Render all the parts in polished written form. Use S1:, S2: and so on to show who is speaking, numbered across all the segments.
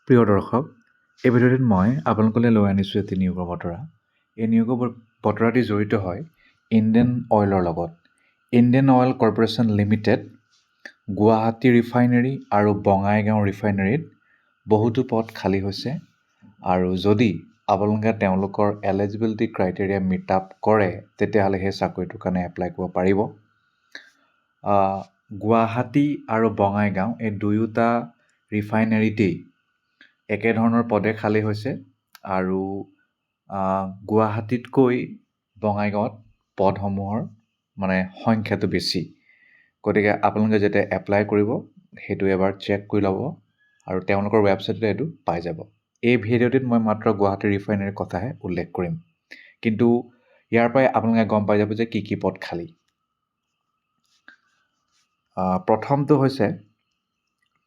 S1: প্ৰিয় দৰ্শক, এই ভিডিঅ'টোত মই আপোনালোকলৈ লৈ আনিছোঁ এটি নিয়োগৰ বতৰা। এই নিয়োগৰ বতৰাটি জড়িত হয় ইণ্ডিয়ান অইলৰ লগত। Indian oil corporation limited, Guwahati refinery আৰু বঙাইগাঁও ৰিফাইনেৰীত বহুতো পদ খালী হৈছে। আৰু যদি আপোনালোকে তেওঁলোকৰ এলিজিবিলিটি ক্ৰাইটেৰিয়া মিট আপ কৰে, তেতিয়াহ'লে সেই চাকৰিটোৰ কাৰণে এপ্লাই কৰিব পাৰিব। গুৱাহাটী আৰু বঙাইগাঁও এই দুয়োটা ৰিফাইনেৰীতেই একেধৰণৰ পদে খালী হৈছে আৰু গুৱাহাটীতকৈ বঙাইগাঁৱত পদসমূহৰ সংখ্যাটো বেছি। গতিকে আপোনালোকে যেতিয়া এপ্লাই কৰিব, সেইটো এবাৰ চেক কৰি ল'ব আৰু তেওঁলোকৰ ৱেবছাইটতে এইটো পাই যাব। এই ভিডিঅ'টোত মই মাত্ৰ গুৱাহাটী ৰিফাইনেৰীৰ কথাহে উল্লেখ কৰিম, কিন্তু ইয়াৰ পৰাই আপোনালোকে গম পাই যাব যে কি পদ খালী। প্ৰথমটো হৈছে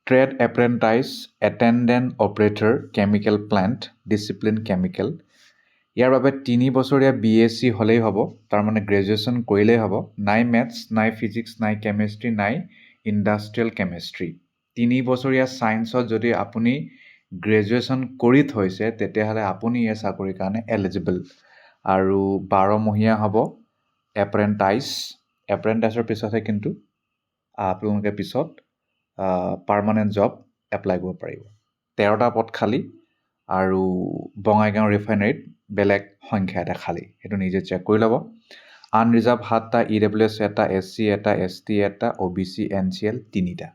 S1: trade apprentices attendant operator chemical plant discipline chemical. ইয়াৰ বাবে 3 বছৰীয়া BSc হ'লেই হ'ব, তাৰমানে গ্ৰেজুৱেশ্যন কৰিলেই হ'ব। নাই মেথছ, নাই ফিজিক্স, নাই কেমেষ্ট্ৰি, নাই ইণ্ডাষ্ট্ৰিয়েল কেমেষ্ট্ৰি। 3 বছৰীয়া ছায়েন্সত যদি আপুনি গ্ৰেজুৱেশ্যন কৰি থৈছে, তেতিয়াহ'লে আপুনি এই চাকৰিৰ কাৰণে এলিজিবল। আৰু 12মহীয়া হ'ব এপ্ৰেণ্টাইজৰ পিছতহে কিন্তু আপোনালোকে পিছত পাৰ্মানেণ্ট জব এপ্লাই কৰিব পাৰিব। 13টা পদ খালী আৰু বঙাইগাঁও ৰিফাইনেৰীত বেলেগ সংখ্যা এটা খালী, সেইটো নিজে চেক কৰি ল'ব। আনৰিজাৰ্ভ 7টা, EWS এটা, SC এটা, ST এটা, OBC NCL 3টা।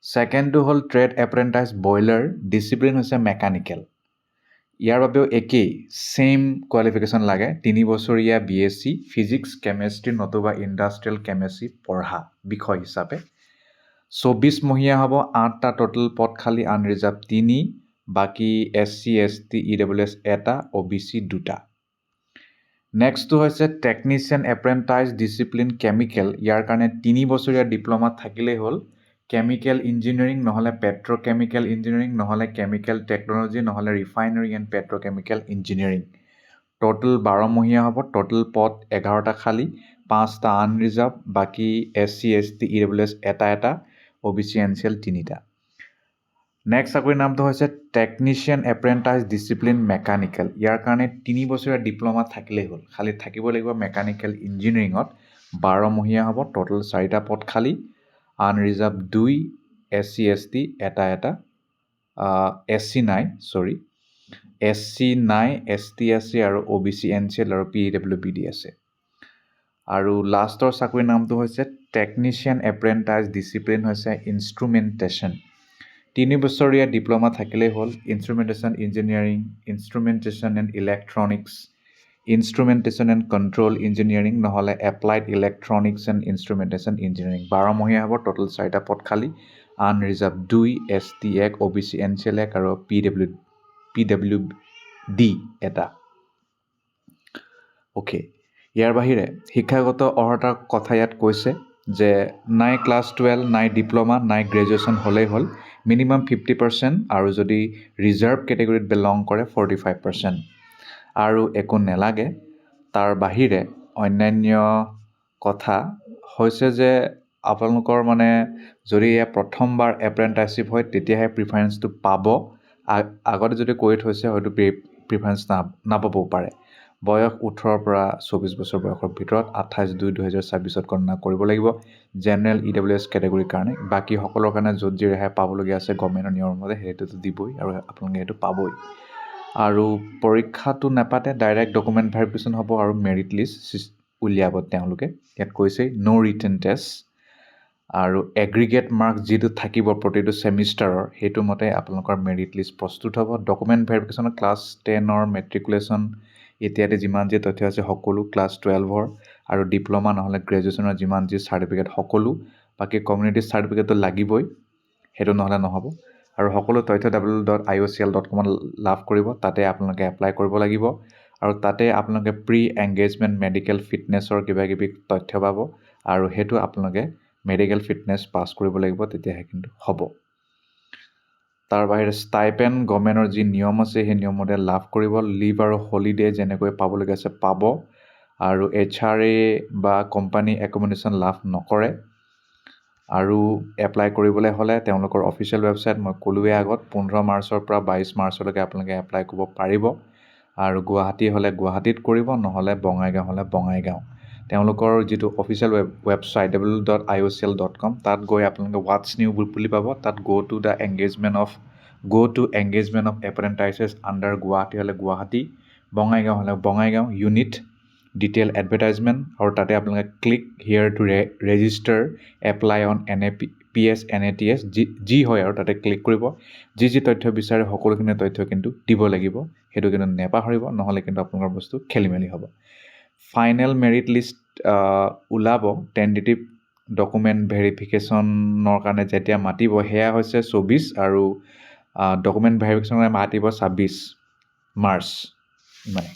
S1: ছেকেণ্ডটো হ'ল ট্ৰেড এপ্ৰেণ্টাইজ বইলাৰ, ডিচিপ্লিন হৈছে মেকানিকেল। ইয়াৰ বাবেও একেই, ছেইম কোৱালিফিকেশ্যন লাগে। 3 বছৰীয়া BSc ফিজিক্স, কেমেষ্ট্ৰি নতুবা ইণ্ডাষ্ট্ৰিয়েল কেমেষ্ট্ৰি পঢ়া বিষয় হিচাপে। 24মহীয়া হ'ব, 8টা টোটেল পদ খালী, আনৰিজাৰ্ভ 3, বাকী SC ST EWS এটা, OBC 2টা। নেক্সটটো হৈছে টেকনিচিয়ান এপ্ৰেণ্টাইজ ডিচিপ্লিন কেমিকেল। ইয়াৰ কাৰণে 3 বছৰীয়া ডিপ্ল'মা থাকিলেই হ'ল। কেমিকেল ইঞ্জিনিয়াৰিং নহ'লে পেট্ৰ'কেমিকেল ইঞ্জিনিয়াৰিং নহ'লে কেমিকেল টেকন'লজি নহ'লে refinery and petrochemical engineering. Total 12মহীয়া হ'ব, টোটেল পদ 11টা খালী, 5টা আনৰিজাৰ্ভ, বাকী SC ST EWS এটা, OBC NCL 3টা। নেক্সট চাকৰিৰ নামটো হৈছে টেকনিচিয়ান এপ্ৰেণ্টাইজ ডিচিপ্লিন মেকানিকেল। ইয়াৰ কাৰণে 3 বছৰীয়া ডিপ্ল'মা থাকিলেই হ'ল, খালী থাকিব লাগিব মেকানিকেল ইঞ্জিনিয়াৰিঙত। 12মহীয়া হ'ব, টোটেল 4টা পদ খালী, আনৰিজাৰ্ভ 2, SC ST এটা, SC নাই, ST আছে আৰু OBC NCL আৰু PWBD আছে। আৰু লাষ্টৰ চাকৰিৰ নামটো হৈছে টেকনিচিয়ান এপ্ৰেণ্টাইজ ডিচিপ্লিন হৈছে ইনষ্ট্ৰুমেণ্টেশ্যন। 3 বছৰীয়া ডিপ্ল'মা থাকিলেই হ'ল। Instrumentation engineering, instrumentation and electronics, instrumentation and control engineering নহ'লে applied electronics and instrumentation engineering. 12মহীয়া হ'ব, টোটেল 4টা পদ খালী, আনৰিজাৰ্ভ 2, ST 1, OBC NCL 1 আৰু PWD এটা। অ'কে, ইয়াৰ বাহিৰে শিক্ষাগত অৰ্হতাৰ কথা ইয়াত কৈছে যে নাই ক্লাছ 12, নাই ডিপ্ল'মা, নাই গ্ৰেজুৱেশ্যন হ'লেই হ'ল। মিনিমাম 50% আৰু যদি ৰিজাৰ্ভ কেটেগৰীত বিলং কৰে 45%। আৰু একো নেলাগে। তাৰ বাহিৰে অন্যান্য কথা হৈছে যে আপোনালোকৰ যদি এয়া প্ৰথমবাৰ এপ্ৰেণ্টাইজশ্বিপ হয়, তেতিয়াহে প্ৰিফাৰেঞ্চটো পাব। আগতে যদি কৰি থৈছে হয়তো প্ৰিফাৰেঞ্চ নাপাবও পাৰে। বয়স 18 পৰা 24 বছৰ বয়সৰ ভিতৰত 28/2/2026 গণনা কৰিব লাগিব জেনেৰেল EWS কেটেগৰীৰ কাৰণে। বাকী সকলৰ কাৰণে য'ত যি ৰেহাই পাবলগীয়া আছে গভৰ্ণমেণ্টৰ নিয়মমতে সেইটোতো দিবই আৰু আপোনালোকে সেইটো পাবই। আৰু পৰীক্ষাটো নাপাতে, ডাইৰেক্ট ডকুমেণ্ট ভেৰিফিকেশ্যন হ'ব আৰু মেৰিট লিষ্ট উলিয়াব তেওঁলোকে। ইয়াত কৈছেই ন' ৰিটেন টেষ্ট আৰু এগ্ৰিগেট মাৰ্কছ যিটো থাকিব প্ৰতিটো ছেমিষ্টাৰৰ, সেইটো মতে আপোনালোকৰ মেৰিট লিষ্ট প্ৰস্তুত হ'ব। ডকুমেণ্ট ভেৰিফিকেশ্যনত ক্লাছ 10ৰ মেট্ৰিকুলেশ্যন ইত্যাদি যিমান যি তথ্য আছে সকলো, ক্লাছ 12ৰ আৰু ডিপ্ল'মা নহ'লে গ্ৰেজুৱেশ্যনৰ যিমান যি চাৰ্টিফিকেট সকলো, বাকী কমিউনিটি চাৰ্টিফিকেটটো লাগিবই, সেইটো নহ'লে নহ'ব। আৰু সকলো তথ্য www.iocl.com লাভ কৰিব, তাতে আপোনালোকে এপ্লাই কৰিব লাগিব। আৰু তাতে আপোনালোকে প্ৰি এংগেজমেণ্ট মেডিকেল ফিটনেছৰ কিবাকিবি তথ্য পাব আৰু সেইটো আপোনালোকে মেডিকেল ফিটনেছ পাছ কৰিব লাগিব, তেতিয়াহে কিন্তু হ'ব। তাৰ বাহিৰে ষ্টাইপেণ্ড গভৰ্ণমেণ্টৰ যি নিয়ম আছে সেই নিয়মমতে লাভ কৰিব। লিভ আৰু হলিডে যেনেকৈ পাবলগীয়া আছে পাব। আৰু HRA বা কোম্পানী একমডেশ্যন লাভ নকৰে। আৰু এপ্লাই কৰিবলৈ হ'লে তেওঁলোকৰ অফিচিয়েল ৱেবছাইট মই ক'লোৱে আগত 15 মাৰ্চৰ পৰা 22 মাৰ্চলৈকে আপোনালোকে এপ্লাই কৰিব পাৰিব আৰু গুৱাহাটী হ'লে গুৱাহাটীত কৰিব নহ'লে বঙাইগাঁও হ'লে বঙাইগাঁও তেওঁলোকৰ যিটো অফিচিয়েল ৱেবছাইট www.iocl.com তাত গৈ আপোনালোকে হোৱাটছ নিউ বুলি পাব তাত go to engagement of apprentices under Guwahati হ'লে গুৱাহাটী বঙাইগাঁও হ'লে বঙাইগাঁও ইউনিট ডিটেইল এডভাৰটাইজমেণ্ট আৰু তাতে আপোনালোকে click here to register apply on NAPS NATS যি হয় আৰু তাতে ক্লিক কৰিব যি তথ্য বিচাৰে সকলোখিনি তথ্য কিন্তু দিব লাগিব সেইটো কিন্তু নেপাহৰিব নহ'লে কিন্তু আপোনালোকৰ বস্তু খেলি মেলি হ'ব ফাইনেল মেৰিট লিষ্ট ওলাব টেণ্টেটিভ ডকুমেণ্ট ভেৰিফিকেশ্যনৰ কাৰণে যেতিয়া মাতিব সেয়া হৈছে 24 আৰু ডকুমেণ্ট ভেৰিফিকেশ্যনৰ কাৰণে মাতিব 26 মাৰ্চ ইমানে